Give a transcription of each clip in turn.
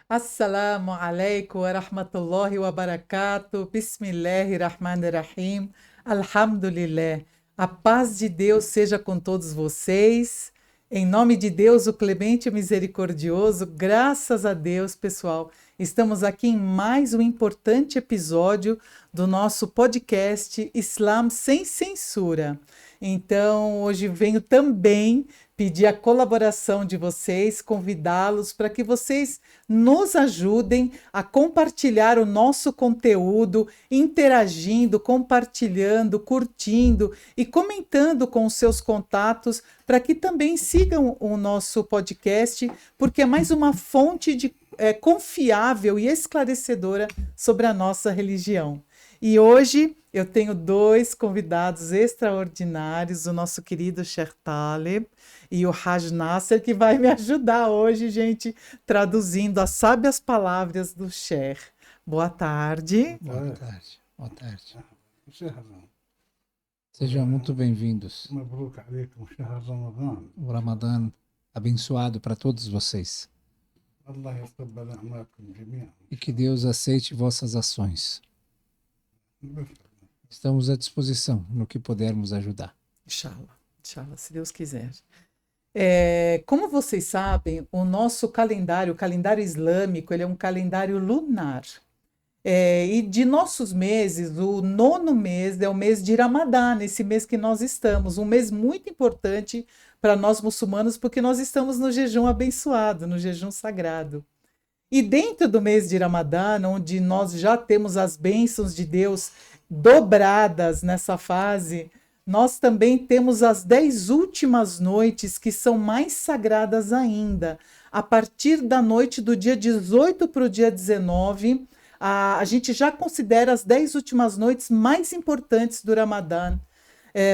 Assalamu alaikum wa rahmatullahi wa barakatuh. Bismillahirrahmanirrahim. Alhamdulillah. A paz de Deus seja com todos vocês. Em nome de Deus, o clemente e misericordioso, graças a Deus, pessoal. Estamos aqui em mais um importante episódio do nosso podcast Islam Sem Censura. Então, hoje venho também pedir a colaboração de vocês, convidá-los para que vocês nos ajudem a compartilhar o nosso conteúdo, interagindo, compartilhando, curtindo e comentando com os seus contatos, para que também sigam o nosso podcast, porque é mais uma fonte de confiável e esclarecedora sobre a nossa religião. E hoje eu tenho dois convidados extraordinários, o nosso querido Sheikh Taleb e o Haj Nasser, que vai me ajudar hoje, gente, traduzindo as sábias palavras do Sheikh. Boa tarde. Boa tarde. Boa tarde. Sejam muito bem-vindos. O Ramadã abençoado para todos vocês. E que Deus aceite vossas ações. Estamos à disposição no que pudermos ajudar. Inshallah, inshallah, se Deus quiser. Como vocês sabem, o nosso calendário, o calendário islâmico, ele é um calendário lunar. E de nossos meses, o 9º mês é o mês de Ramadã, esse mês que nós estamos, um mês muito importante para nós muçulmanos, porque nós estamos no jejum abençoado, no jejum sagrado. E dentro do mês de Ramadã, onde nós já temos as bênçãos de Deus dobradas nessa fase, nós também temos as 10 últimas noites, que são mais sagradas ainda. A partir da noite do dia 18 para o dia 19, a gente já considera as 10 últimas noites mais importantes do Ramadã.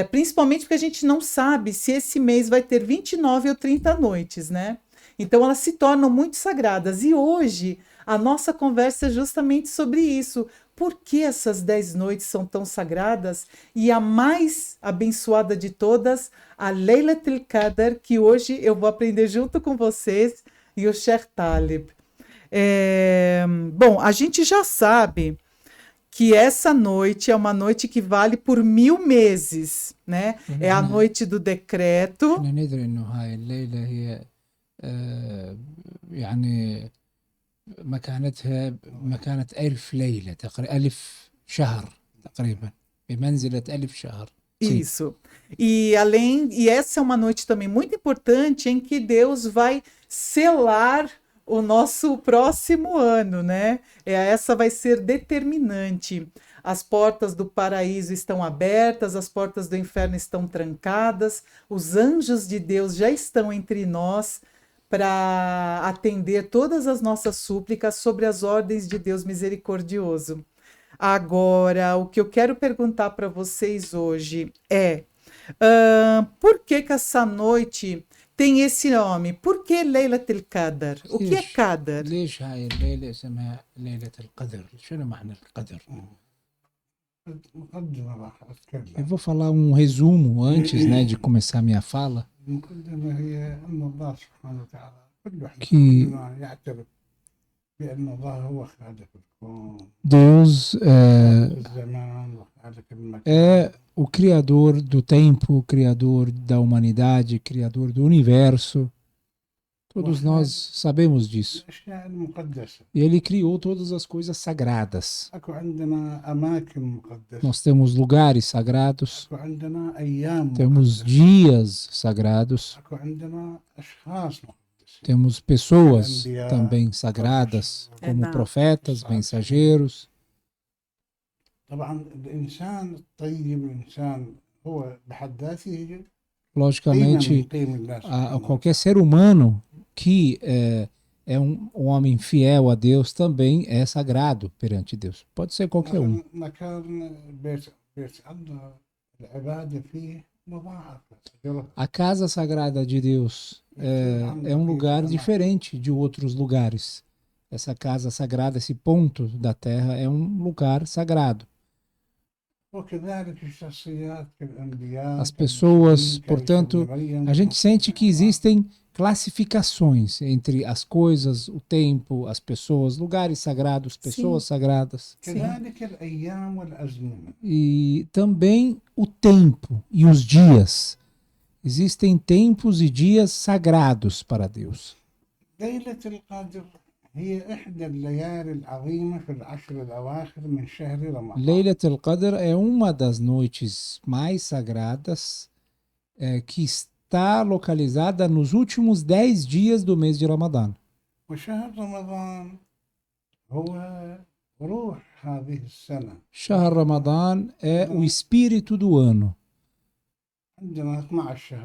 Principalmente porque a gente não sabe se esse mês vai ter 29 ou 30 noites, né? Então elas se tornam muito sagradas. E hoje a nossa conversa é justamente sobre isso. Por que essas 10 noites são tão sagradas? E a mais abençoada de todas, a Laylatul Qadr, que hoje eu vou aprender junto com vocês e o Sheikh Taleb. Bom, a gente já sabe que essa noite é uma noite que vale por 1000 meses, né? É a noite do decreto. يعني مكانتها مكانة 1000 ليلة تقريبا 1000 شهر تقريبا بمنزلة 1000 شهر. Isso. E essa é uma noite também muito importante em que Deus vai selar o nosso próximo ano, né? Essa vai ser determinante. As portas do paraíso estão abertas, as portas do inferno estão trancadas, os anjos de Deus já estão entre nós para atender todas as nossas súplicas sobre as ordens de Deus misericordioso. Agora, o que eu quero perguntar para vocês hoje é por que essa noite tem esse nome? Por que Laylatul Qadr? O que é Qadr? ليش هاي الليلة اسمها ليلة القدر؟ شنو معنى القدر؟ Eu vou falar um resumo antes, né, de começar a minha fala. Que Deus é o Criador do tempo, o Criador da humanidade, Criador do universo. Todos nós sabemos disso. E Ele criou todas as coisas sagradas. Nós temos lugares sagrados, temos dias sagrados, temos pessoas também sagradas, como profetas, mensageiros. Logicamente, qualquer ser humano que é um homem fiel a Deus também é sagrado perante Deus. Pode ser qualquer um. A casa sagrada de Deus é um lugar diferente de outros lugares. Essa casa sagrada, esse ponto da terra é um lugar sagrado. As pessoas, portanto, a gente sente que existem classificações entre as coisas, o tempo, as pessoas, lugares sagrados, pessoas sagradas. E também o tempo e os dias. Existem tempos e dias sagrados para Deus. Leilat al-Qadr é uma das noites mais sagradas que está localizada nos últimos 10 dias do mês de Ramadã. Shahr Ramadan é o espírito do ano.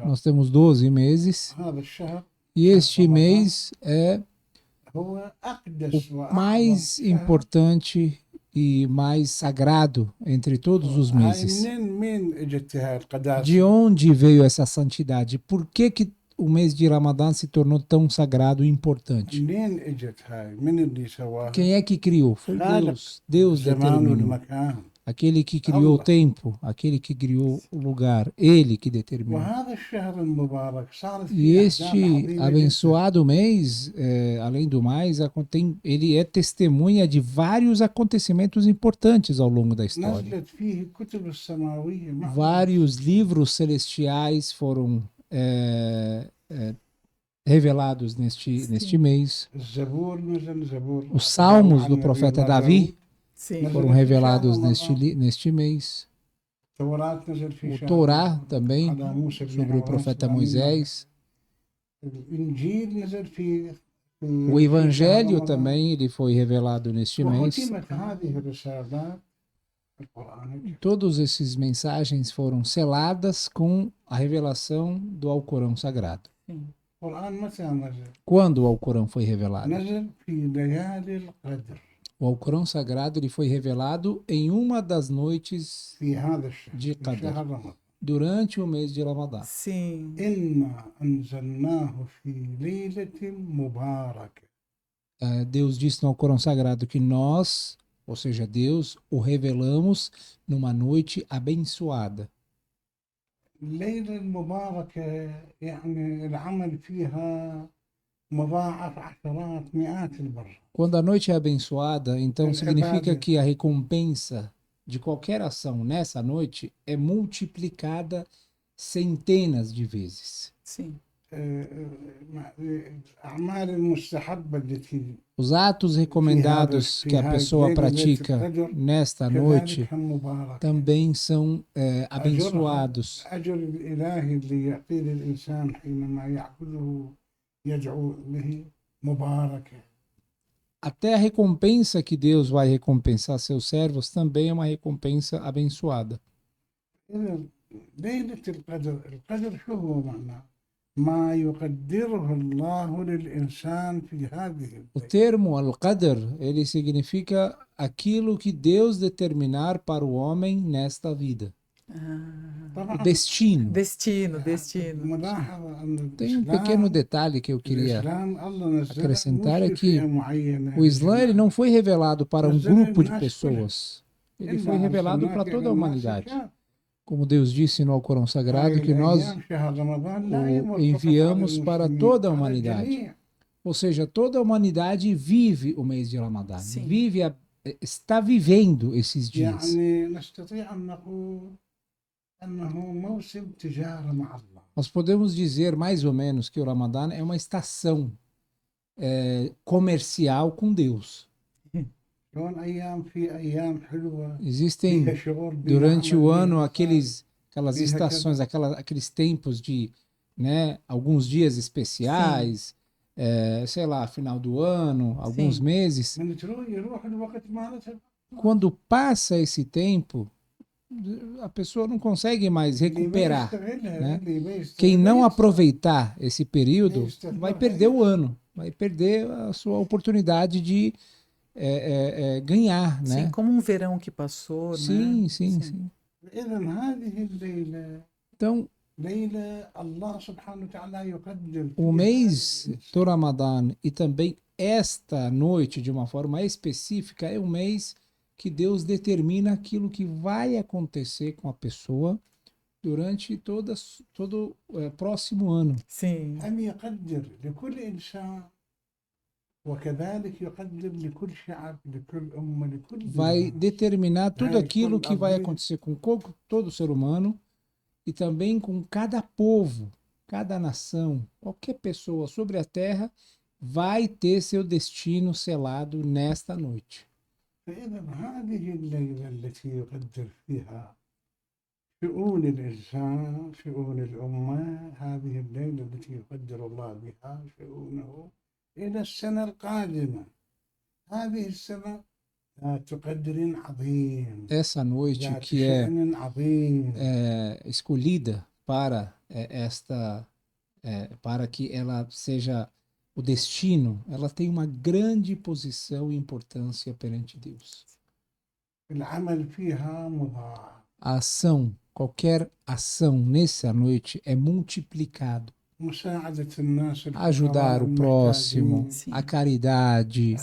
Nós temos 12 meses e este mês é o mais importante e mais sagrado entre todos os meses. De onde veio essa santidade? Por que o mês de Ramadã se tornou tão sagrado e importante? Quem é que criou? Foi Deus. Deus determinou. Aquele que criou o tempo, aquele que criou o lugar, ele que determinou. E este abençoado mês, além do mais, ele é testemunha de vários acontecimentos importantes ao longo da história. Vários livros celestiais foram revelados neste mês. Os salmos do profeta Davi foram revelados neste mês. O Torá também, sobre o profeta Moisés. O Evangelho também ele foi revelado neste mês. Todas essas mensagens foram seladas com a revelação do Alcorão Sagrado. Quando o Alcorão foi revelado? O Alcorão Sagrado ele foi revelado em uma das noites de Qadr, durante o mês de Ramadã. Sim. Deus disse no Alcorão Sagrado que nós, ou seja, Deus, o revelamos numa noite abençoada. Quando a noite é abençoada, então significa que a recompensa de qualquer ação nessa noite é multiplicada centenas de vezes. Sim. Os atos recomendados que a pessoa pratica nesta noite também são abençoados. Até a recompensa que Deus vai recompensar seus servos também é uma recompensa abençoada. O termo Al-Qadr, ele significa aquilo que Deus determinar para o homem nesta vida. O destino. Destino. Tem um pequeno detalhe que eu queria acrescentar, é que o Islã ele não foi revelado para um grupo de pessoas. Ele foi revelado para toda a humanidade. Como Deus disse no Alcorão Sagrado, que nós o enviamos para toda a humanidade. Ou seja, toda a humanidade vive o mês de Ramadã. Está vivendo esses dias. Nós podemos dizer mais ou menos que o Ramadã é uma estação comercial com Deus. Existem durante o ano aquelas estações, aqueles tempos de, alguns dias especiais, sei lá, final do ano, alguns meses. Quando passa esse tempo, a pessoa não consegue mais recuperar. Quem não aproveitar esse período vai perder o ano, vai perder a sua oportunidade de ganhar, né? Sim, como um verão que passou, sim. Então, o mês do Ramadã e também esta noite, de uma forma específica, é um mês que Deus determina aquilo que vai acontecer com a pessoa durante todo próximo ano. Sim. Vai determinar tudo aquilo que vai acontecer com todo ser humano e também com cada povo, cada nação, qualquer pessoa sobre a terra vai ter seu destino selado nesta noite. شؤون الإنسان شؤون الأمة هذه الليلة التي يقدر الله بها شؤونه إلى السنة القادمة هذه السنة ذات قدر عظيم essa noite ذات que é, شأن عظيم escolhida para para que ela seja o destino, ela tem uma grande posição e importância perante Deus. العمل فيها مضاعف A ação, qualquer ação nessa noite é multiplicado. مساعدة الناس Ajudar o próximo, Sim. a caridade,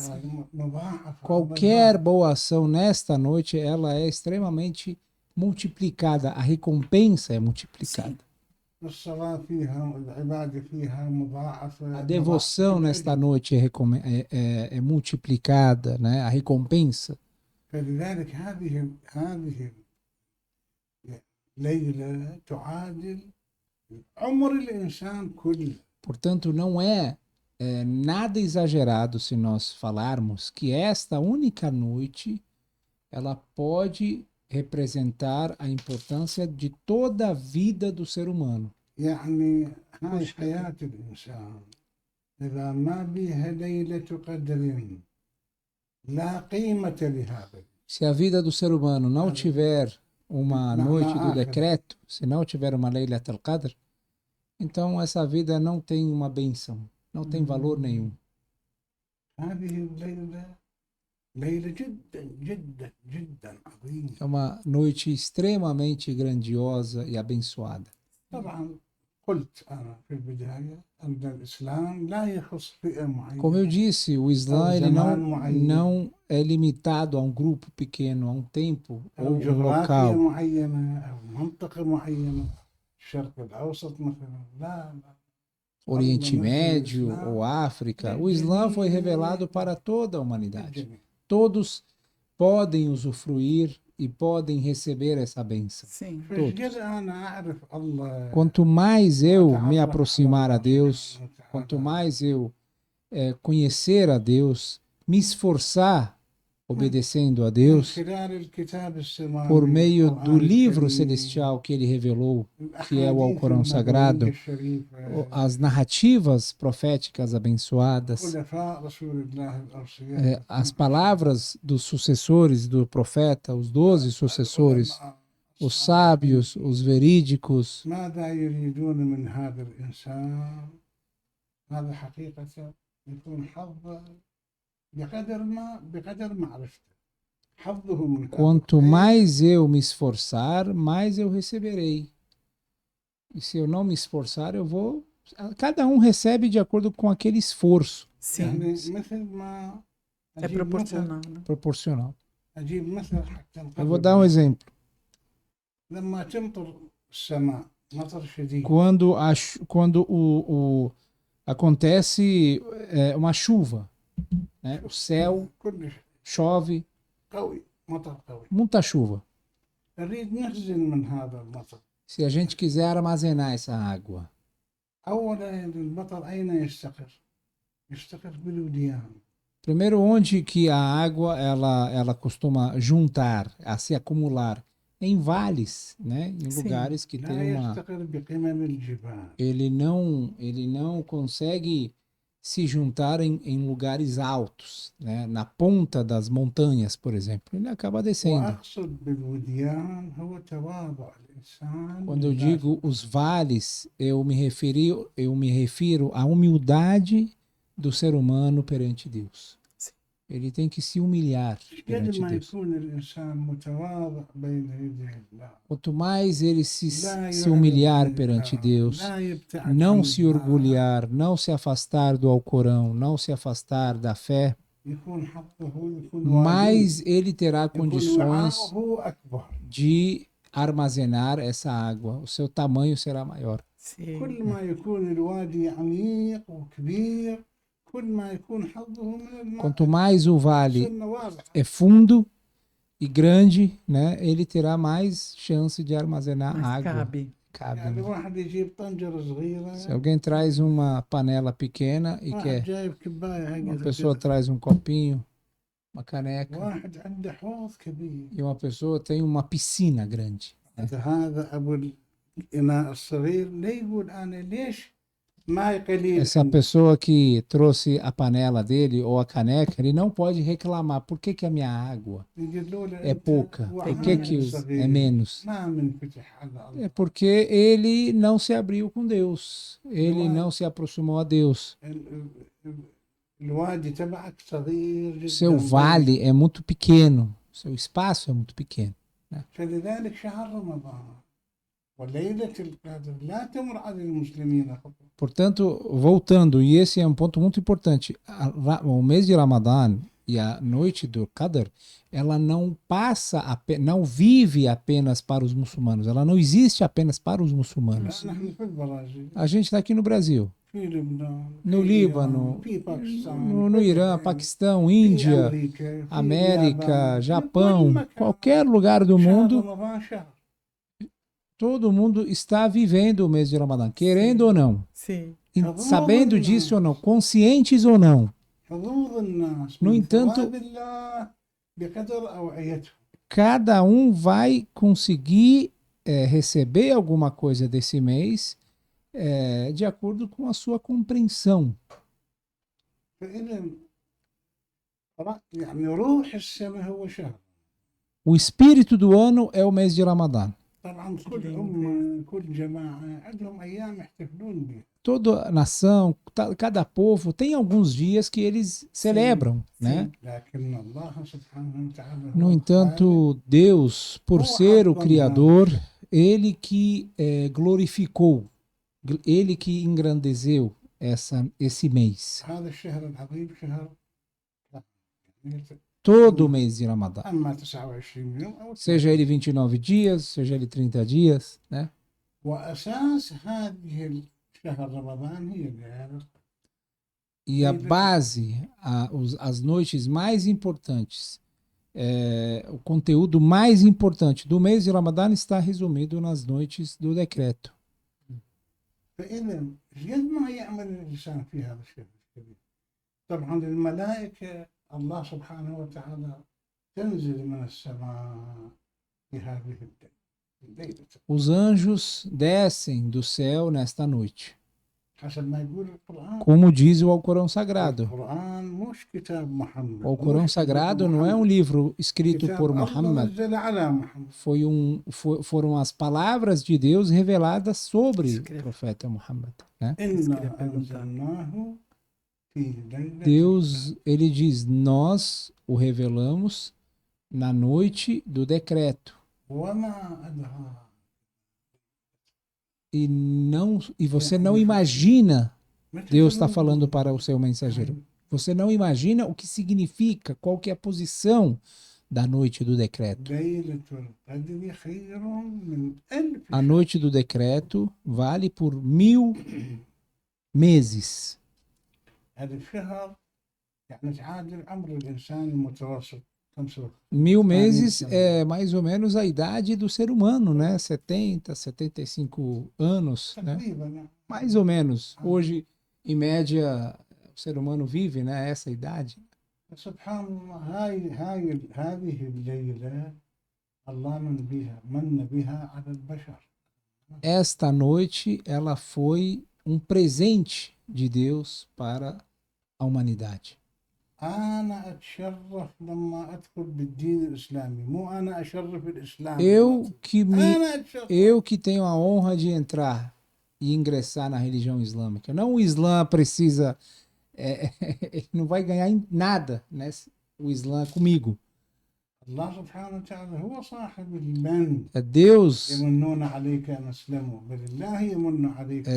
مضاعفة qualquer boa ação nesta noite, ela é extremamente multiplicada, a recompensa é multiplicada. الصلاة فيها العبادة فيها مضاعفة A devoção nesta noite é multiplicada, né? A recompensa. فلذلك هذه ليلة تعادل عمر الإنسان كله. Portanto, não é nada exagerado se nós falarmos que esta única noite ela pode representar a importância de toda a vida do ser humano. يعني هاي حياة الإنسان إذا ما بها ليلة قدر لا قيمة لهذا. Se a vida do ser humano não tiver uma noite do decreto, se não tiver uma Laylat al-Qadr, então essa vida não tem uma bênção, não tem valor nenhum. هذه ليلة جدا جدا جدا عظيمة. É uma noite extremamente grandiosa e abençoada. طبعا قلت أنا في البداية أن الإسلام لا يخص فئة معينة. Como eu disse, o Islã ele não é limitado a um grupo pequeno, a um tempo ou um local. معينة أو منطقة معينة الشرق الأوسط مثلا لا. Oriente Médio ou África, o Islã foi revelado para toda a humanidade. Todos podem usufruir e podem receber essa bênção. Sim. Quanto mais eu me aproximar a Deus, quanto mais eu conhecer a Deus, me esforçar obedecendo a Deus, por meio do livro celestial que ele revelou, que é o Alcorão Sagrado, as narrativas proféticas abençoadas, as palavras dos sucessores do profeta, os 12 sucessores, os sábios, os verídicos. Quanto mais eu me esforçar, mais eu receberei. E se eu não me esforçar, eu vou... Cada um recebe de acordo com aquele esforço. Sim. É proporcional. Né? Proporcional. Eu vou dar um exemplo. Quando acontece uma chuva, né? O céu chove, muita chuva. Se a gente quiser armazenar essa água, primeiro, onde que a água ela costuma juntar, a se acumular? Em vales, né? Em lugares que tem uma... Ele não consegue se juntar em lugares altos, né? Na ponta das montanhas, por exemplo. Ele acaba descendo. Quando eu digo os vales, eu me refiro à humildade do ser humano perante Deus. Ele tem que se humilhar perante Deus. Quanto mais ele se humilhar perante Deus, não se orgulhar, não se afastar do Alcorão, não se afastar da fé, mais ele terá condições de armazenar essa água, o seu tamanho será maior. Sim. كل ما يكون الوادي عميق وكبير كل ما يكون حظه من الماء. Quanto mais o vale سنة واضحة. é fundo e grande, né, ele terá mais chance de armazenar Mas água. cabe. Cabe, يعني né? واحد يجيب طنجرة صغيرة. Se alguém traz uma panela pequena e واحد quer, جايب كباية uma هكذا pessoa كذا. traz um copinho, uma caneca, واحد عنده حوض كبير. e uma pessoa tem uma piscina grande. هذا أبو الإناء الصغير لا يقول أنا ليش ماي قليل. Essa pessoa que trouxe a panela dele ou a caneca, ele não pode reclamar. Por que que a minha água يقولوا له é أنت pouca? Por que que وعاء é صغير menos? ما منفتح على الله. É porque ele não se abriu com Deus. Ele não se aproximou a Deus. الوادي تبعك صغير جدا. Seu vale é muito pequeno. Seu espaço é muito pequeno. فلذلك شهر رمضان وليلة القدر لا تمر على المسلمين خطوة. Portanto, voltando, e esse é um ponto muito importante, o mês de Ramadã e a noite do Qadr, ela não passa, não vive apenas para os muçulmanos, ela não existe apenas para os muçulmanos. لا نحن في البرازيل A gente está aqui no Brasil, في لبنان no في Líbano, إيران في باكستان no في Irã, الهند، Paquistão, في Índia, أمريكا في América, اليابان، في كل Japão, مكان. qualquer lugar do شهر mundo, رمضان شهر. todo mundo está vivendo o mês de Ramadã, querendo ou não, Sim. sabendo disso ou não, conscientes ou não. حظوظ الناس No من entanto, ثواب الله بقدر أوعيته. cada um vai conseguir receber alguma coisa desse mês de acordo com a sua compreensão. فإذا يعني روح السنة هو شهر. O espírito do ano é o mês de Ramadã. طبعا كل أمة كل جماعة عندهم أيام يحتفلون بها. Toda nação, cada povo tem alguns dias que eles celebram, né? لكن الله سبحانه وتعالى No هو entanto, Deus, por ser o Criador, Ele que glorificou, Ele que engrandeceu esse mês. هذا الشهر العظيم شهر Todo mês de Ramadã. أما 29 يوم أو Seja ele 29 dias, seja ele 30 dias, né? وأساس هذه الشهر رمضان هي الليالي. E a base, as noites mais importantes, o conteúdo mais importante do mês de Ramadã está resumido nas noites do decreto. فإذا قد ما يعمل الإنسان في هذا الشهر الكبير. طبعا الملائكة الله سبحانه وتعالى تنزل من السماء في هذه الليلة. Os anjos descem do céu nesta noite. حسب ما يقول القرآن. Como diz o Alcorão Sagrado. القرآن مش كتاب محمد. O Alcorão Sagrado não é um livro escrito por Muhammad. Foram as palavras de Deus reveladas sobre o profeta Muhammad, né? Deus, ele diz, nós o revelamos na noite do decreto. E você não imagina, Deus está falando para o seu mensageiro, você não imagina o que significa, qual que é a posição da noite do decreto. A noite do decreto vale por 1000 meses. 1000 meses é mais ou menos a idade do ser humano, né? 70, 75 anos, né? Mais ou menos. Hoje, em média, o ser humano vive, né, essa idade. Esta noite, ela foi um presente de Deus para a humanidade. Eu que tenho a honra de entrar e ingressar na religião islâmica. Não o Islã precisa, ele não vai ganhar em nada, né? O Islã comigo. É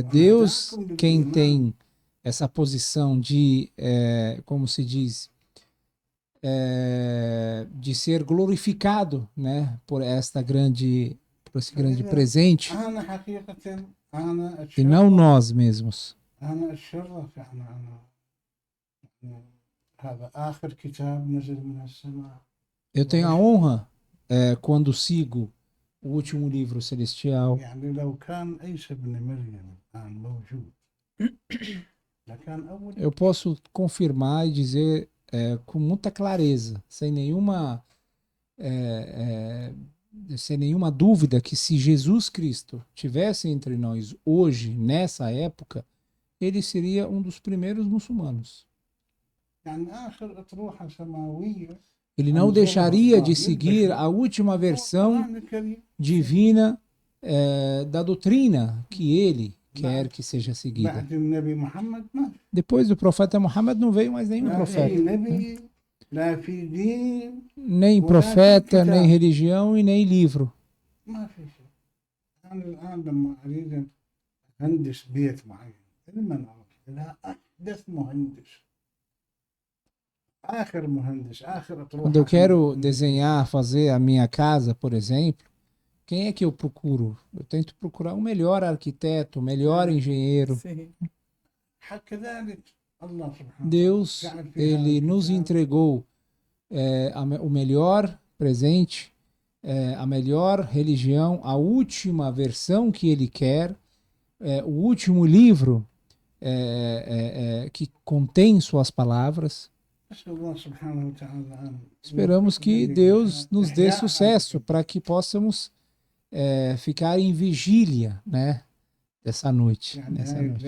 Deus quem tem essa posição de, como se diz, de ser glorificado, né, por por esse grande presente, أنا حقيقة أنا e أتشرف não nós mesmos. أنا أتشرف يعني هذا آخر كتاب نزل من السماء. Eu tenho a honra, quando sigo o último livro celestial. يعني لو كان عيسى ابن مريم الآن موجود لكان أول Eu posso confirmar e dizer com muita clareza, sem nenhuma dúvida, que se Jesus Cristo tivesse entre nós hoje, nessa época, ele seria um dos primeiros muçulmanos. يعني آخر أطروحة سماوية Ele não deixaria de seguir a última versão القرآن الكريم. divina da doutrina que ele quer que seja seguida. بعد النبي محمد ما في. Depois do profeta Muhammad não veio mais nenhum لا في profeta. نبي لا في دين Nem profeta, nem religião e nem livro. ما في شيء. أنا الآن لما أريد أن أهندس بيت معين لمن أروح إلى أحدث مهندس آخر مهندس آخر أطروحة. Quando eu quero desenhar, fazer a minha casa, por exemplo, quem é que eu procuro? Eu tento procurar o melhor arquiteto, o melhor engenheiro. Sim. كذلك الله سبحانه Deus, ele nos entregou o melhor presente, a melhor religião, a última versão que ele quer, o último livro que contém suas palavras. Esperamos que Deus nos dê sucesso para que possamos ficar em vigília, né, dessa noite. Nessa noite.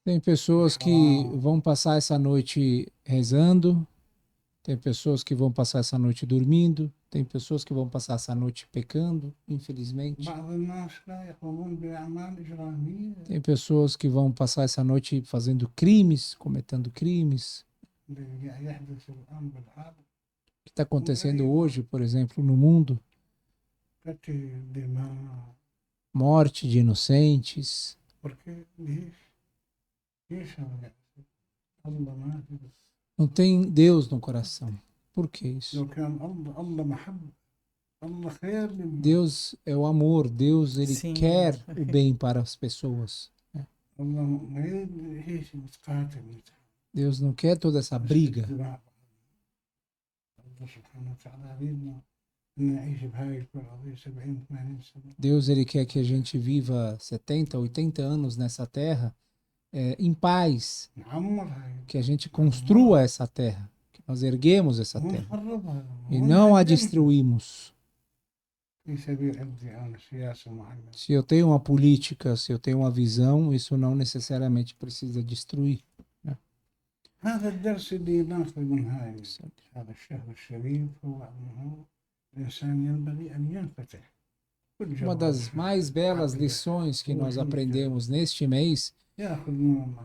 Tem pessoas que vão passar essa noite rezando, tem pessoas que vão passar essa noite dormindo, tem pessoas que vão passar essa noite pecando, infelizmente. Tem pessoas que vão passar essa noite fazendo crimes, cometendo crimes. O que está acontecendo hoje, por exemplo, no mundo? Morte de inocentes. Não tem Deus no coração. Por que isso? Deus é o amor. Deus, ele Sim. quer o bem para as pessoas. Deus não quer toda essa briga. Deus, ele quer que a gente viva 70, 80 anos nessa terra em paz. Que a gente construa essa terra. Que nós erguemos essa terra. E não a destruímos. Se eu tenho uma política, se eu tenho uma visão, isso não necessariamente precisa destruir. هذا الدرس اللي ناخذ من هذا الشهر الشريف هو أنه الإنسان ينبغي أن ينفتح. Uma das mais belas lições que nós aprendemos neste mês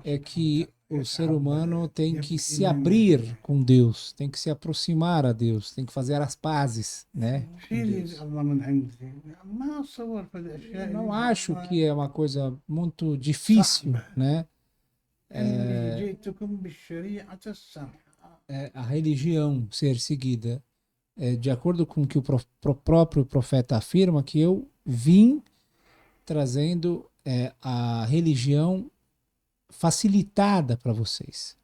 é que o ser humano tem que se abrir com Deus, tem que se aproximar a Deus, tem que fazer as pazes, né? Eu não acho que é uma coisa muito difícil, né? A religião ser seguida. De acordo com o que o próprio profeta afirma, que eu vim trazendo a religião facilitada para vocês.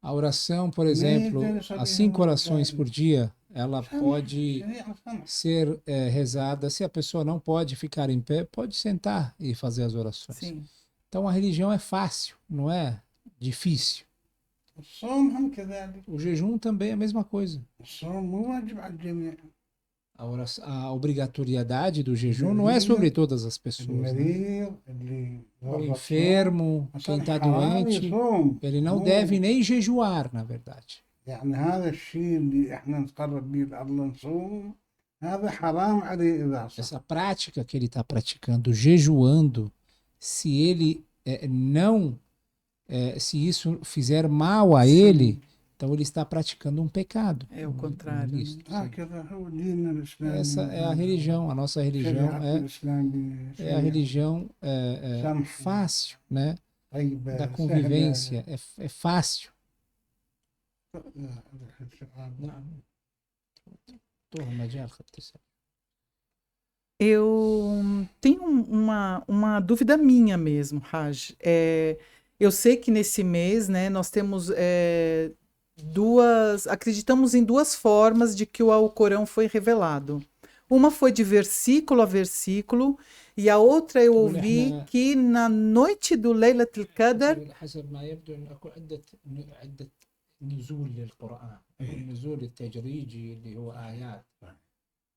A oração, por exemplo, as 5 orações por dia, ela pode ser rezada. Se a pessoa não pode ficar em pé, pode sentar e fazer as orações. Sim. Então a religião é fácil, não é difícil. O jejum também é a mesma coisa. A obrigatoriedade do jejum não é sobre todas as pessoas. Né? O enfermo, quem está doente, ele não deve nem jejuar, na verdade. Essa prática que ele está praticando, jejuando, se ele se isso fizer mal a ele, Então ele está praticando um pecado. É o contrário, Isso, né? sim. هكذا هو ديننا الإسلامي. Essa é a religião, a nossa religião شريعتنا الإسلامية é a religião fácil, né? Da طيبة سهلة. convivência, é fácil. Eu tenho uma dúvida minha mesmo, Raj. Eu sei que nesse mês, né, nós temos acreditamos em duas formas de que o Alcorão foi revelado. Uma foi de versículo a versículo, e a outra eu ouvi que na noite do Laylatul Qadr. نزول للقرآن النزول التدريجي اللي هو آيات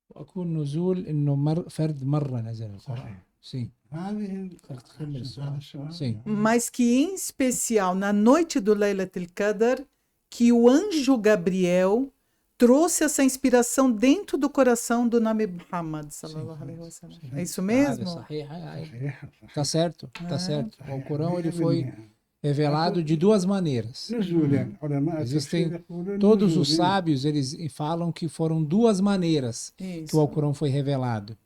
وأكون نزول إنه فرد مرة نزل القرآن sim sim mas que em especial na noite do Laylatul Qadr que o anjo Gabriel trouxe essa inspiração dentro do coração do Nabi Muhammad sallallahu alaihi wasallam. É isso mesmo? Tá certo, tá certo. O Alcorão ele foi revelado de duas maneiras. Existem todos os sábios, eles falam que foram duas maneiras que o Alcorão foi revelado.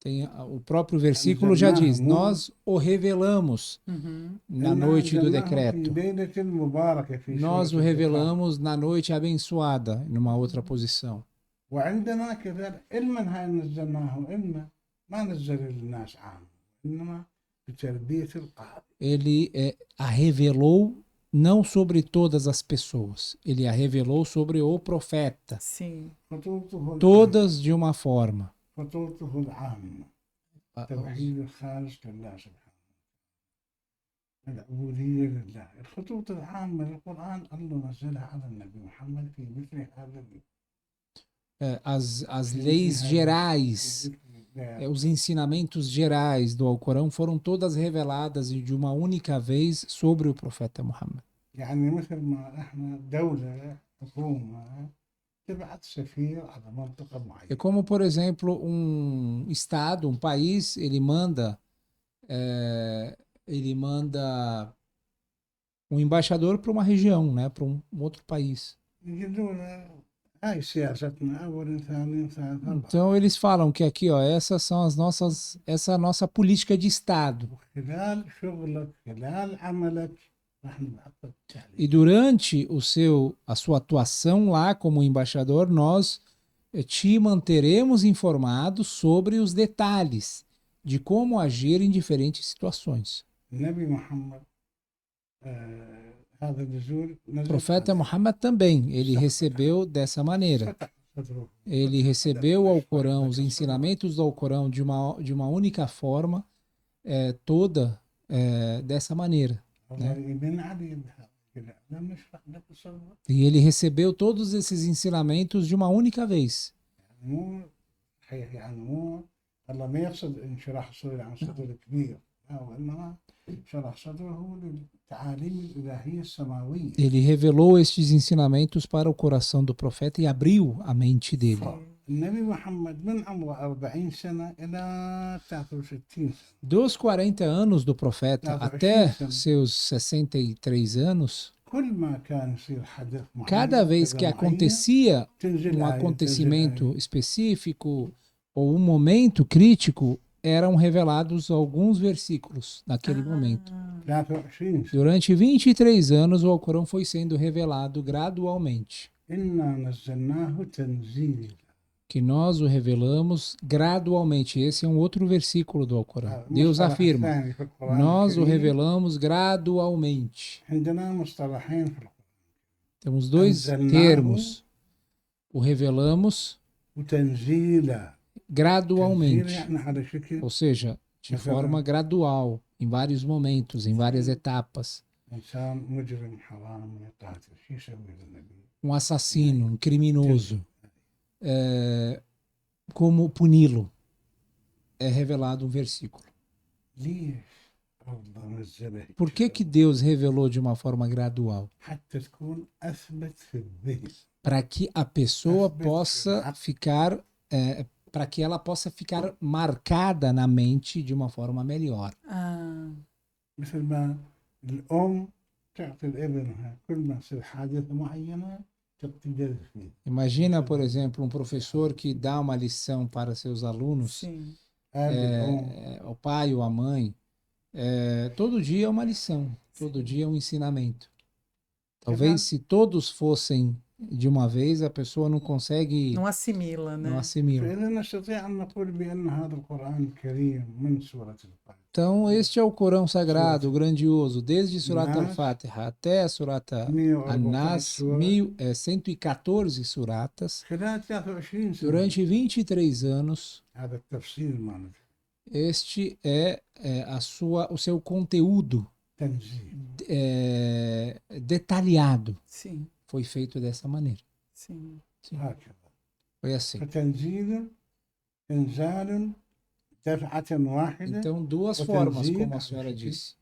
Tem, o próprio versículo já diz, nós o revelamos na noite do decreto. Nós o revelamos na noite abençoada, numa outra posição. Ele a revelou não sobre todas as pessoas, ele a revelou sobre o profeta. Sim. Todas de uma forma. As leis gerais, os ensinamentos gerais do Alcorão foram todas reveladas de uma única vez sobre o profeta Muhammad. É como, por exemplo, um estado, um país, ele manda um embaixador para uma região, né, para um outro país. Então eles falam que aqui, ó, essa é a nossa política de Estado. E durante a sua atuação lá como embaixador, nós te manteremos informado sobre os detalhes de como agir em diferentes situações. O profeta Muhammad também, ele recebeu dessa maneira. Ele recebeu o Alcorão, os ensinamentos do Alcorão de uma única forma, toda dessa maneira. Né? E ele recebeu todos esses ensinamentos de uma única vez. Ele revelou estes ensinamentos para o coração do profeta e abriu a mente dele. Dos 40 anos do profeta até seus 63 anos, cada vez que acontecia um acontecimento específico ou um momento crítico, eram revelados alguns versículos naquele momento. Durante 23 anos, o Alcorão foi sendo revelado gradualmente. Que nós o revelamos gradualmente. Esse é um outro versículo do Alcorão. Deus afirma, nós o revelamos gradualmente. Temos dois termos. O revelamos gradualmente, ou seja, de forma gradual, em vários momentos, em várias etapas. Um assassino, um criminoso, como puni-lo? É revelado um versículo. Por que Deus revelou de uma forma gradual? Para que a pessoa possa ficar para que ela possa ficar marcada na mente de uma forma melhor. الأم تعطي لابنها كل ما تصير حادثة معينة تعطي درس فيه. Imagina, por exemplo, um professor que dá uma lição para seus alunos, Sim, o pai ou a mãe, todo dia é uma lição, todo dia é um ensinamento. Talvez se todos fossem de uma vez, a pessoa não consegue, não assimila, né? não assimila. فإذا نستطيع أن نقول بأن هذا القرآن الكريم من سورة الفاتحة. Então, este é o Corão Sagrado, grandioso, desde Surat Al-Fatiha até a Surat An-Nas, 114 suratas, خلال 23 سنة. durante 23 anos. هذا التفسير معناه Este é o seu conteúdo تنزيل. Detalhado. Sim, Foi feito dessa maneira. sim. هكذا. Foi assim. فتنزيل إنزال دفعة واحدة. Então, duas formas, como a senhora disse.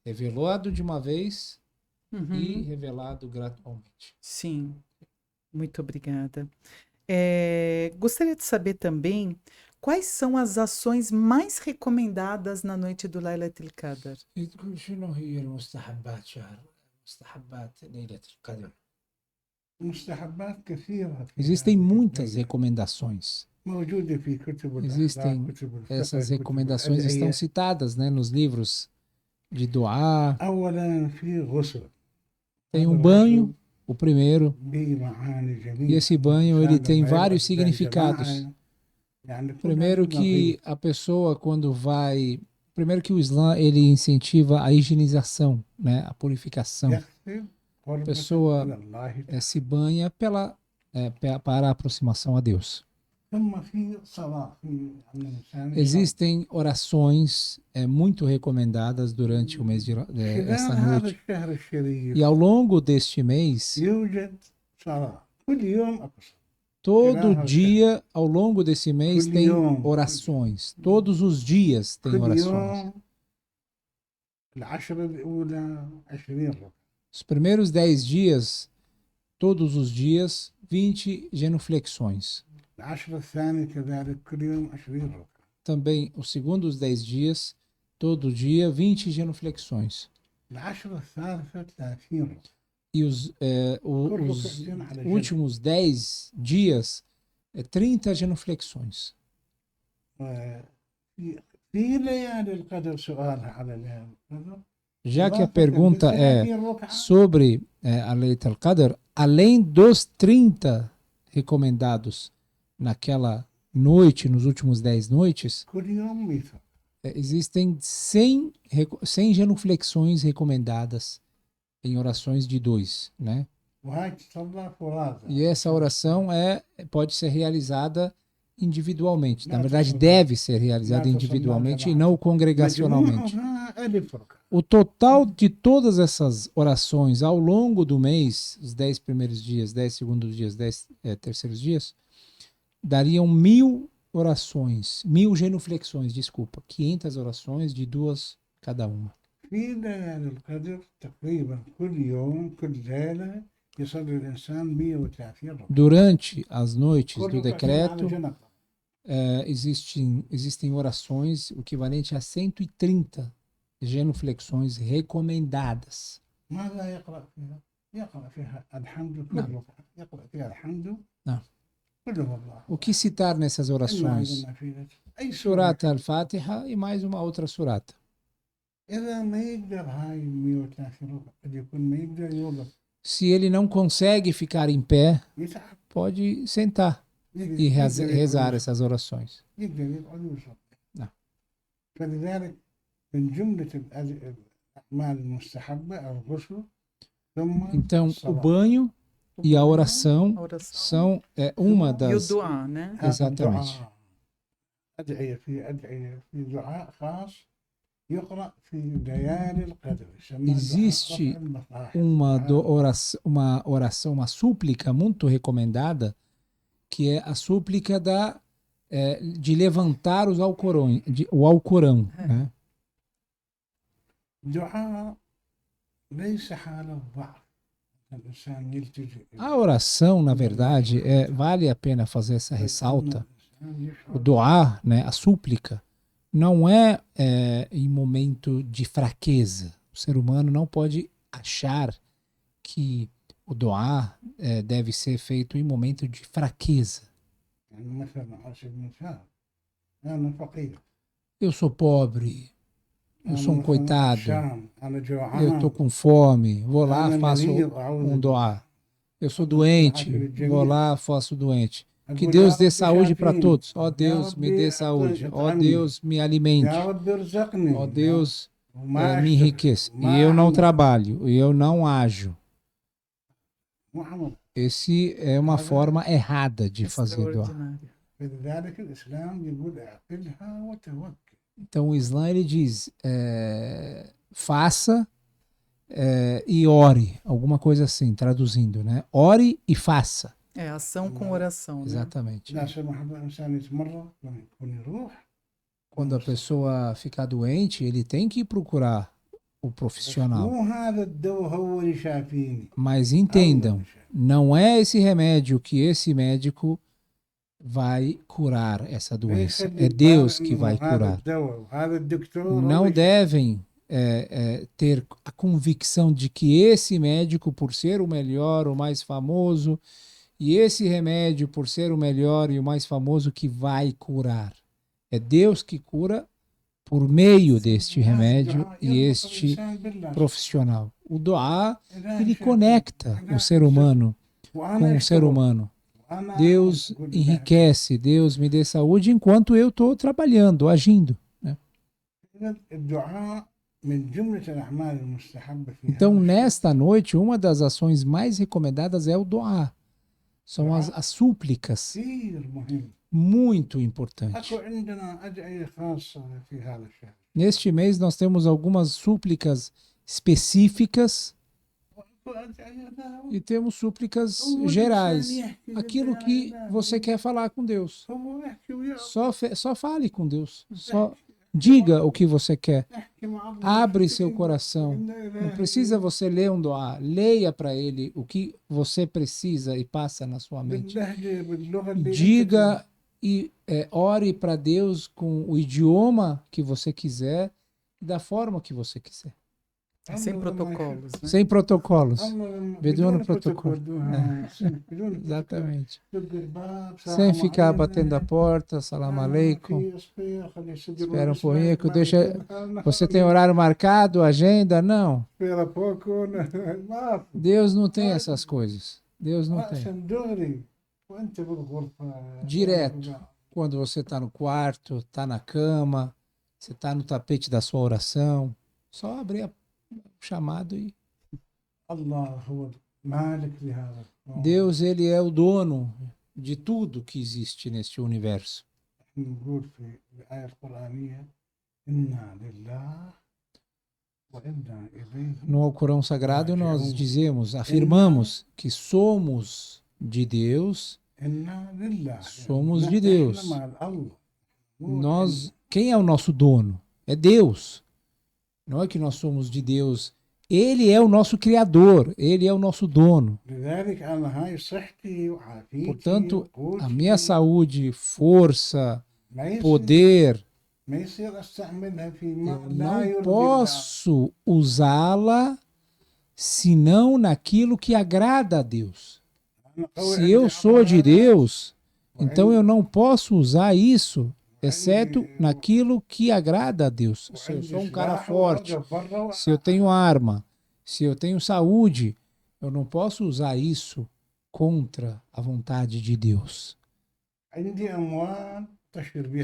Revelado de uma vez e revelado gradualmente. Sim, muito obrigada. Gostaria de saber também quais são as ações mais recomendadas na noite do Lailatul Qadr. Existem muitas recomendações. Existem essas recomendações, estão citadas, né, nos livros de Doá. Tem um banho, o primeiro, e esse banho ele tem vários significados. Primeiro que a pessoa quando vai, primeiro que o Islã ele incentiva a higienização, né, a purificação. A pessoa se banha para a aproximação a Deus. Existem orações muito recomendadas durante o mês essa noite. E ao longo deste mês, todo dia, ao longo desse mês, tem orações. Todos os dias tem orações. Os primeiros 10 dias, todos os dias, 20 genuflexões. Também os segundos 10 dias, todo dia, 20 genuflexões. E os últimos 10 dias, 30 genuflexões. Já que a pergunta é sobre a Lailatul Qadr, além dos 30 recomendados naquela noite, nos últimos 10 noites, existem 100 genuflexões recomendadas em orações de 2, né? E essa oração pode ser realizada individualmente. Na verdade, deve ser realizada individualmente e não congregacionalmente. O total de todas essas orações ao longo do mês, os 10 primeiros dias, 10 segundos dias, 10 terceiros dias, dariam 1000 orações, 1000 genuflexões, 500 orações de 2 cada uma. Durante as noites do decreto, existem orações equivalentes a 130 genuflexões recomendadas. Não. O que citar nessas orações? Surat Al-Fatiha e mais uma outra surata. Se ele não consegue ficar em pé, pode sentar e rezar essas orações. Não. Então, o banho e a oração são uma das... E o duá, né? Exatamente. Existe uma súplica muito recomendada, que é a súplica de levantar o Alcorão, né? A oração, na verdade, vale a pena fazer essa ressalta. O duá, né, a súplica, não é em momento de fraqueza, O ser humano não pode achar que o doar deve ser feito em momento de fraqueza. Eu sou pobre, eu sou um coitado, eu estou com fome, vou lá, faço um doar. Eu sou doente, vou lá, faço doente. Que Deus dê saúde para todos. Ó Deus, me dê saúde. Ó Deus, me alimente. Ó Deus, me enriqueça. E eu não trabalho, e eu não ajo. Esse é uma forma errada de fazer doar. Então o Islã ele diz, faça e ore, alguma coisa assim, traduzindo, né? Ore e faça. É ação com oração, né? Exatamente. Quando a pessoa ficar doente, ele tem que procurar o profissional. Mas entendam, não é esse remédio que esse médico vai curar essa doença. É Deus que vai curar. Não devem ter a convicção de que esse médico, por ser o melhor, o mais famoso, e esse remédio, por ser o melhor e o mais famoso, que vai curar. É Deus que cura por meio deste remédio e este profissional. O doar, ele conecta o ser humano com o ser humano. Deus enriquece, Deus me dê saúde enquanto eu estou trabalhando, agindo. Né? Então, nesta noite, uma das ações mais recomendadas é o doar. São as súplicas. Muito importante. Neste mês nós temos algumas súplicas específicas e temos súplicas gerais. Aquilo que você quer falar com Deus. Só fale com Deus. Só diga o que você quer. Abre seu coração. Não precisa você ler um doá. Leia para ele o que você precisa e passa na sua mente. Diga e ore para Deus com o idioma que você quiser, da forma que você quiser. Sem protocolos, né? Sem protocolos. Bedouin protocolo. Exatamente. Sem ficar batendo a porta, salam aleikum. Espera um pouquinho, que você tem horário marcado, agenda? Não. Deus não tem essas coisas. Deus não tem. Direto. Quando você está no quarto, está na cama, você está no tapete da sua oração, só abrir o chamado e... Deus, ele é o dono de tudo que existe neste universo. No Alcorão Sagrado nós dizemos, afirmamos que somos de Deus. Somos de Deus. Quem é o nosso dono? É Deus. Não é que nós somos de Deus. Ele é o nosso Criador. Ele é o nosso dono. Portanto, a minha saúde, força, poder, eu não posso usá-la senão naquilo que agrada a Deus. Se eu sou de Deus, então eu não posso usar isso, exceto naquilo que agrada a Deus. Se eu sou um cara forte, se eu tenho arma, se eu tenho saúde, eu não posso usar isso contra a vontade de Deus.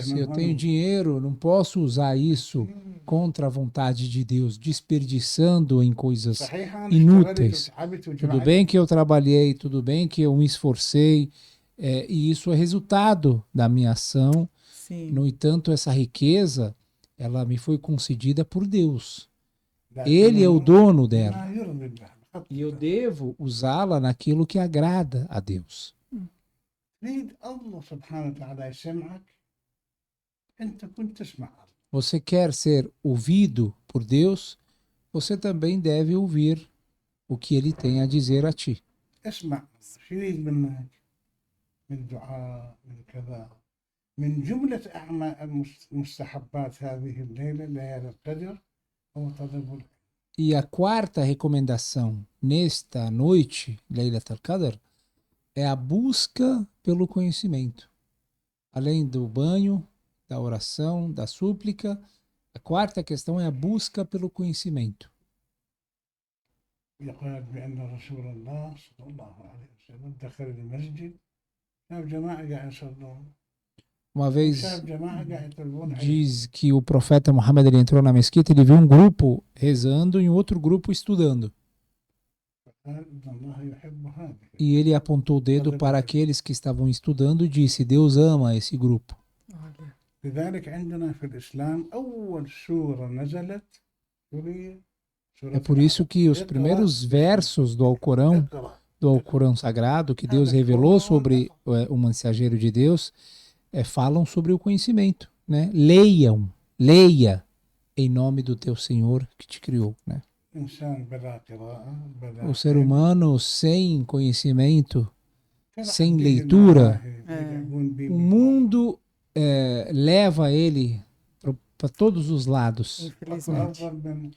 Se eu tenho dinheiro, não posso usar isso contra a vontade de Deus, desperdiçando em coisas inúteis. Tudo bem que eu trabalhei, tudo bem que eu me esforcei, e isso é resultado da minha ação. Sim. No entanto, essa riqueza, ela me foi concedida por Deus. Ele é o dono dela. E eu devo usá-la naquilo que agrada a Deus. Você quer ser ouvido por Deus, você também deve ouvir o que Ele tem a dizer a ti. من جملة مستحبات هذه الليلة ليلة القدر هو طلب العلم. E a quarta recomendação nesta noite, Laylat al-Qadr, é a busca pelo conhecimento. Além do banho, da oração, da súplica, a quarta questão é a busca pelo conhecimento. يقال بأن رسول الله صلى الله عليه وسلم دخل المسجد شاف جماعة قاعد يصلون Uma vez شاف جماعة قاعد يطلبون عليه diz que o profeta Muhammad ele entrou na mesquita, ele viu um grupo rezando e um outro grupo estudando. قال إن الله يحب هذه. E ele apontou o dedo para aqueles que estavam estudando e disse: Deus ama esse grupo. Olha, لذلك عندنا في الإسلام أول سورة نزلت É por isso que os primeiros versos do Alcorão Sagrado, que Deus revelou sobre o mensageiro de Deus, falam sobre o conhecimento, né? Leia em nome do teu Senhor que te criou, né? O ser humano sem conhecimento, sem leitura, o mundo leva ele para todos os lados. infelizmente.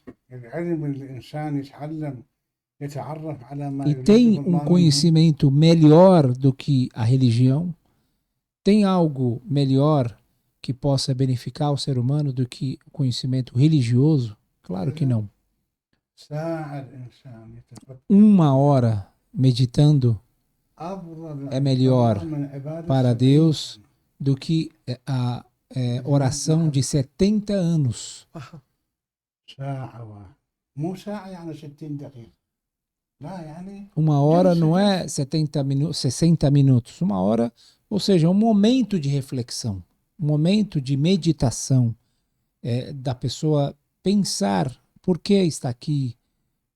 E tem um conhecimento melhor do que a religião? Tem algo melhor que possa beneficiar o ser humano do que o conhecimento religioso? Claro que não. 1 hora meditando é melhor para Deus do que a oração de 70 anos. 1 hora não é 60 minutos. 1 hora, ou seja, um momento de reflexão, um momento de meditação, da pessoa pensar por que está aqui,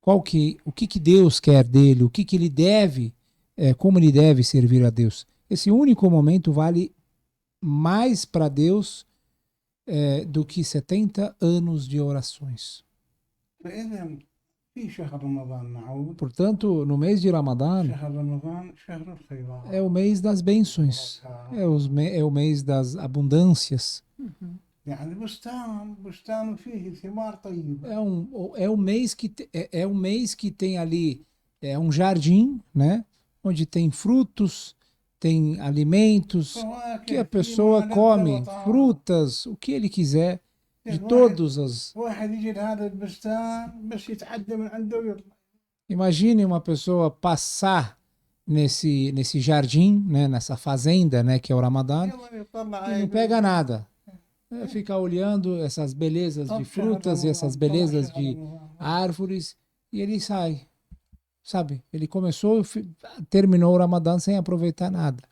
o que Deus quer dele, o que ele deve, como ele deve servir a Deus. Esse único momento vale mais para Deus do que 70 anos de orações. Portanto, no mês de Ramadã é o mês das bênçãos, é o mês das abundâncias. É um mês que tem ali um jardim, né, onde tem frutos, tem alimentos, que a pessoa come, frutas, o que ele quiser, de todos as... Imagine uma pessoa passar nesse jardim, né, nessa fazenda, né, que é o Ramadã, e não pega nada. Fica olhando essas belezas de frutas e essas belezas de árvores e ele sai, sabe? Ele terminou o Ramadã sem aproveitar nada.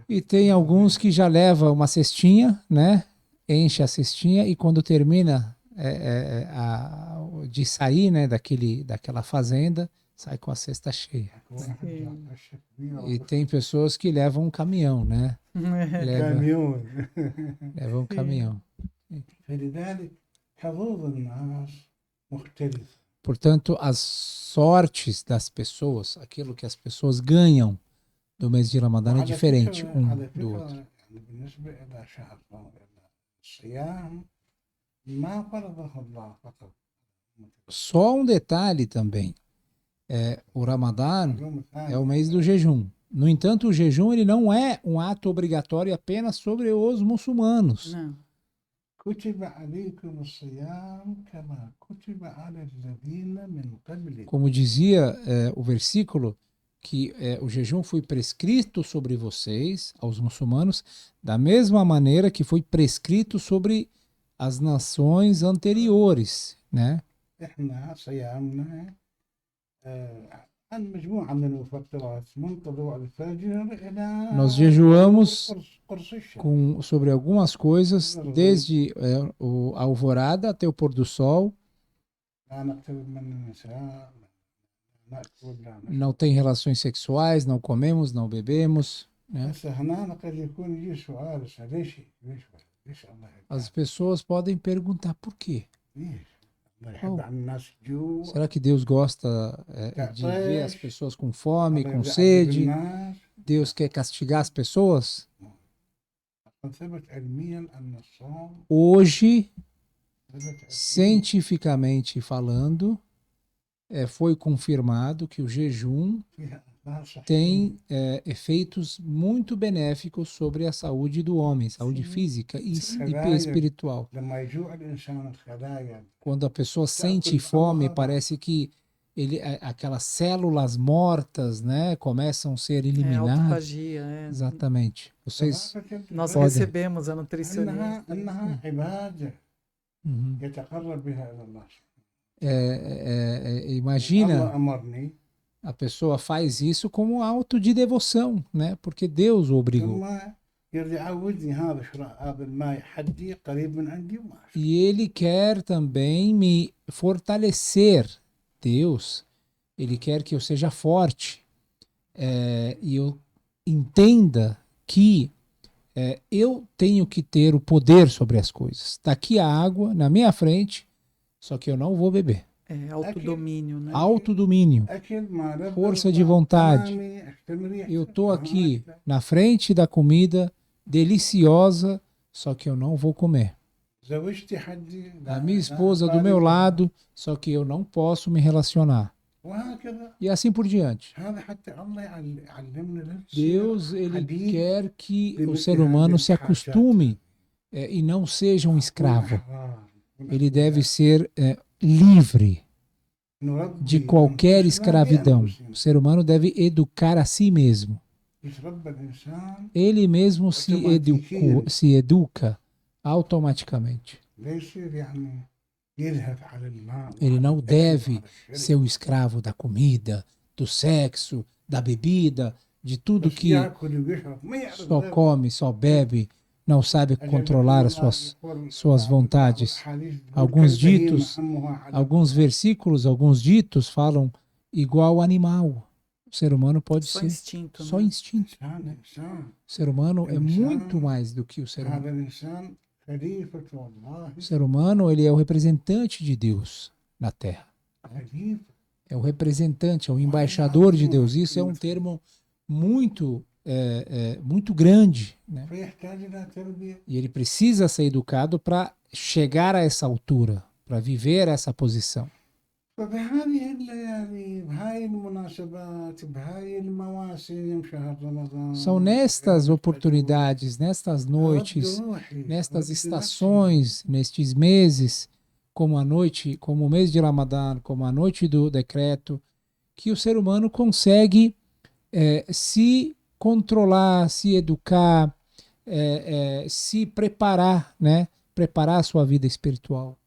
E tem alguns que já levam uma cestinha, né? Enche a cestinha e quando termina de sair, né, daquela fazenda, sai com a cesta cheia. Sim. E tem pessoas que levam um caminhão, né? Leva um caminhão. Portanto, as sortes das pessoas, aquilo que as pessoas ganham do mês de Ramadã é diferente um do outro. Só um detalhe também. O Ramadã é o mês do jejum. No entanto, o jejum ele não é um ato obrigatório apenas sobre os muçulmanos. Não. Como dizia o versículo, que o jejum foi prescrito sobre vocês, aos muçulmanos, da mesma maneira que foi prescrito sobre as nações anteriores, né? Nós jejuamos sobre algumas coisas, desde a alvorada até o pôr do sol. Não tem relações sexuais, não comemos, não bebemos, né? As pessoas podem perguntar por quê. Será que Deus gosta de ver as pessoas com fome, com sede? Deus quer castigar as pessoas? Hoje, Cientificamente falando, foi confirmado que o jejum tem efeitos muito benéficos sobre a saúde do homem, saúde física e espiritual. Quando a pessoa sente fome, parece que aquelas células mortas, né, começam a ser eliminadas. Autofagia, Exatamente. Nós podem... recebemos a nutricionista. Uhum. Imagina, a pessoa faz isso como ato de devoção, né? Porque Deus o obrigou. E ele quer também me fortalecer. Deus, ele quer que eu seja forte. E eu entenda que eu tenho que ter o poder sobre as coisas. Está aqui a água na minha frente, só que eu não vou beber. Autodomínio, né? Autodomínio, força de vontade. Eu estou aqui na frente da comida deliciosa, só que eu não vou comer. A minha esposa do meu lado, só que eu não posso me relacionar. E assim por diante. Deus, ele quer que o ser humano se acostume e não seja um escravo. Ele deve ser livre de qualquer escravidão. O ser humano deve educar a si mesmo. Ele mesmo se educa automaticamente. Ele não deve ser o escravo da comida, do sexo, da bebida, de tudo que só come, só bebe, não sabe controlar as suas vontades. Alguns versículos, alguns ditos falam igual animal. O ser humano pode ser só instinto. Né? O ser humano é muito mais do que o ser humano. O ser humano, ele é o representante de Deus na Terra. É o representante, é o embaixador de Deus. Isso é um termo muito, muito grande. Né? E ele precisa ser educado para chegar a essa altura, para viver essa posição. São nestas oportunidades, nestas noites, nestas estações, nestes meses, como a noite, como o mês de Ramadã, como a noite do decreto, que o ser humano consegue se controlar, se educar, se preparar, né? Preparar a sua vida espiritual.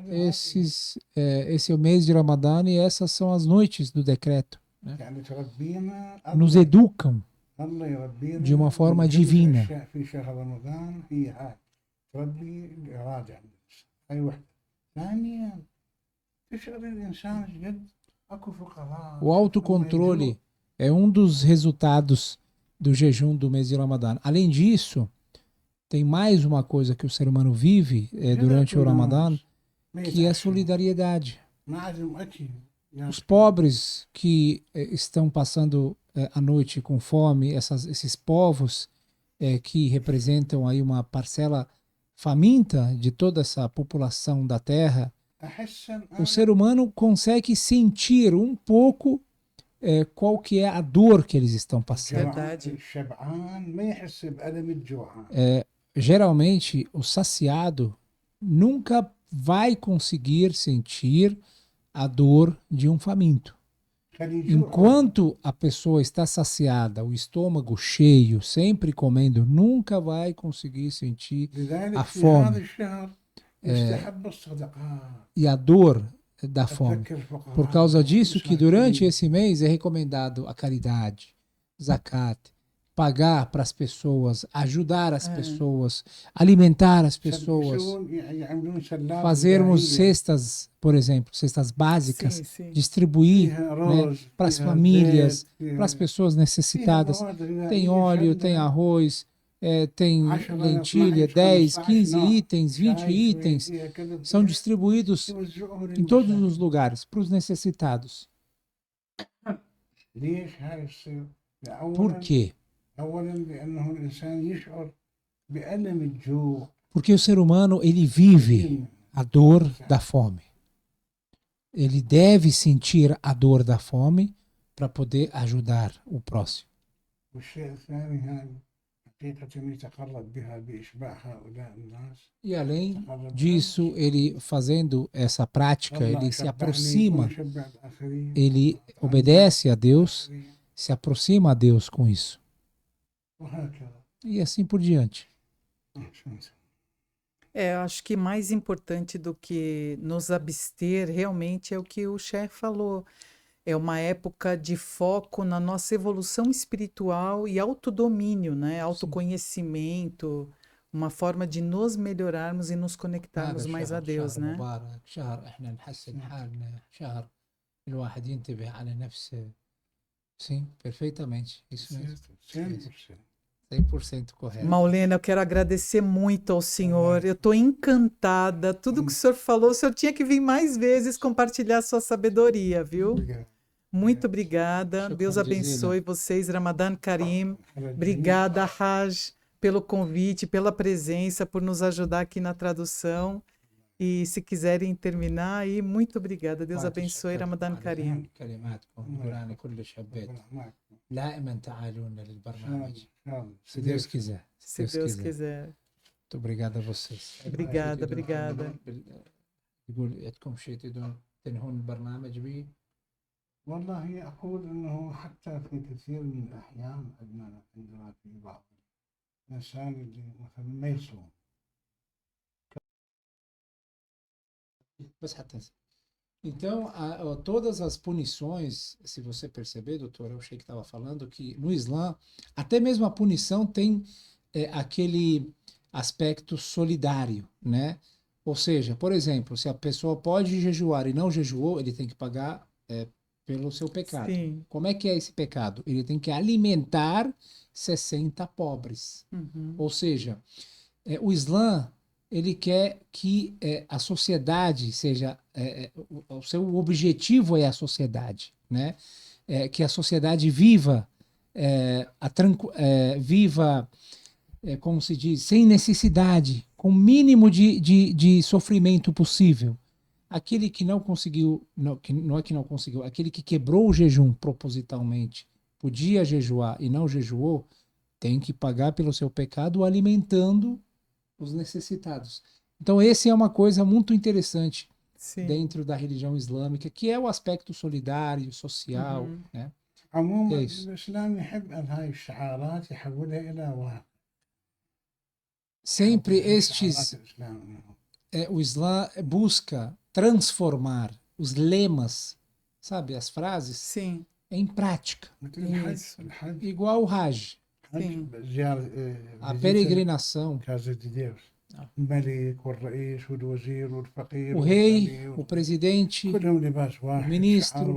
Esse é o mês de Ramadã e essas são as noites do decreto. Né? Nos educam de uma forma divina. O autocontrole é um dos resultados do jejum do mês de Ramadã. Além disso, tem mais uma coisa que o ser humano vive durante o Ramadã, que é a solidariedade. Os pobres que estão passando a noite com fome, esses povos que representam aí uma parcela faminta de toda essa população da Terra, o ser humano consegue sentir um pouco qual que é a dor que eles estão passando. Verdade. Geralmente, o saciado nunca vai conseguir sentir a dor de um faminto. Enquanto a pessoa está saciada, o estômago cheio, sempre comendo, nunca vai conseguir sentir a fome e a dor da fome. Por causa disso que durante esse mês é recomendado a caridade, zakat, pagar para as pessoas, ajudar as pessoas, alimentar as pessoas, fazermos cestas, por exemplo, cestas básicas, sim. Distribuir né, para as famílias, para as pessoas necessitadas. Tem óleo, tem arroz, tem lentilha, 10, 15 itens, 20 itens, são distribuídos em todos os lugares, para os necessitados. Por quê? Porque o ser humano, ele vive a dor da fome. Ele deve sentir a dor da fome para poder ajudar o próximo. E além disso, ele fazendo essa prática, ele se aproxima, ele obedece a Deus, se aproxima a Deus com isso. E assim por diante. Eu acho que mais importante do que nos abster realmente é o que o chefe falou. É uma época de foco na nossa evolução espiritual e autodomínio, né? Autoconhecimento, uma forma de nos melhorarmos e nos conectarmos mais a Deus, né? Sim, perfeitamente. Isso mesmo. 100% correto. Maulena, eu quero agradecer muito ao senhor. Eu estou encantada. Tudo que o senhor falou, o senhor tinha que vir mais vezes compartilhar sua sabedoria, viu? Muito obrigada. Deus abençoe vocês. Ramadan Karim. Obrigada, Haj, pelo convite, pela presença, por nos ajudar aqui na tradução. E se quiserem terminar aí, muito obrigada. Deus abençoe. Ramadan Karim. Se Deus quiser. Se Deus quiser. Muito obrigado a vocês. Obrigada, obrigada. والله أقول أنه حتى في كثير من الأحيان عندما في بعض الإنسان اللي مثلا ما يصوم. Então, todas as punições, se você perceber, doutor, eu achei que estava falando que no Islã, até mesmo a punição tem aquele aspecto solidário, né? Ou seja, por exemplo, se a pessoa pode jejuar e não jejuou, ele tem que pagar pelo seu pecado. Sim. Como é que é esse pecado? Ele tem que alimentar 60 pobres. Uhum. Ou seja, o Islã, ele quer que a sociedade seja... o seu objetivo é a sociedade, né? Que a sociedade viva, como se diz, sem necessidade, com o mínimo de sofrimento possível. Aquele que não conseguiu, não é que não conseguiu, aquele que quebrou o jejum propositalmente, podia jejuar e não jejuou, tem que pagar pelo seu pecado alimentando os necessitados. Então, esse é uma coisa muito interessante dentro da religião islâmica, que é o aspecto solidário, social, né? عموما الإسلام يحب أن هاي الشعارات يحولها إلى واقع. Sempre o Islã busca transformar os lemas, sabe, as frases, sim, em prática. Isso. Igual o Hajj. Sim. A peregrinação. Casa de Deus. O rei, o presidente, o ministro,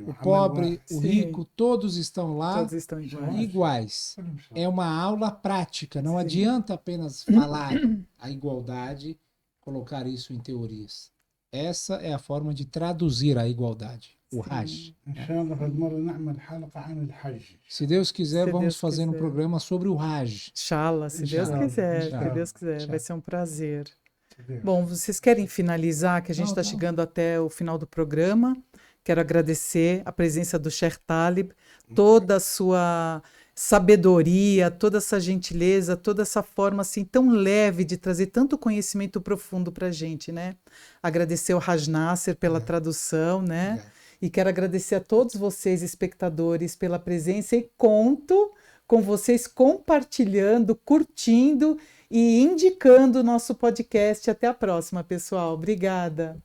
o pobre, o rico, todos estão lá, todos estão iguais. É uma aula prática, não adianta apenas falar a igualdade, colocar isso em teorias. Essa é a forma de traduzir a igualdade, o Hajj. Se Deus quiser, vamos fazer um programa sobre o Hajj. Inshallah, se Deus quiser, se Deus quiser, vai ser um prazer. Bom, vocês querem finalizar, que a gente está chegando até o final do programa. Quero agradecer a presença do Sheikh Talib, toda a sua sabedoria, toda essa gentileza, toda essa forma assim tão leve de trazer tanto conhecimento profundo para a gente, né? Agradecer ao Haj Nasser pela tradução, né? E quero agradecer a todos vocês, espectadores, pela presença e conto com vocês compartilhando, curtindo e indicando o nosso podcast. Até a próxima, pessoal. Obrigada.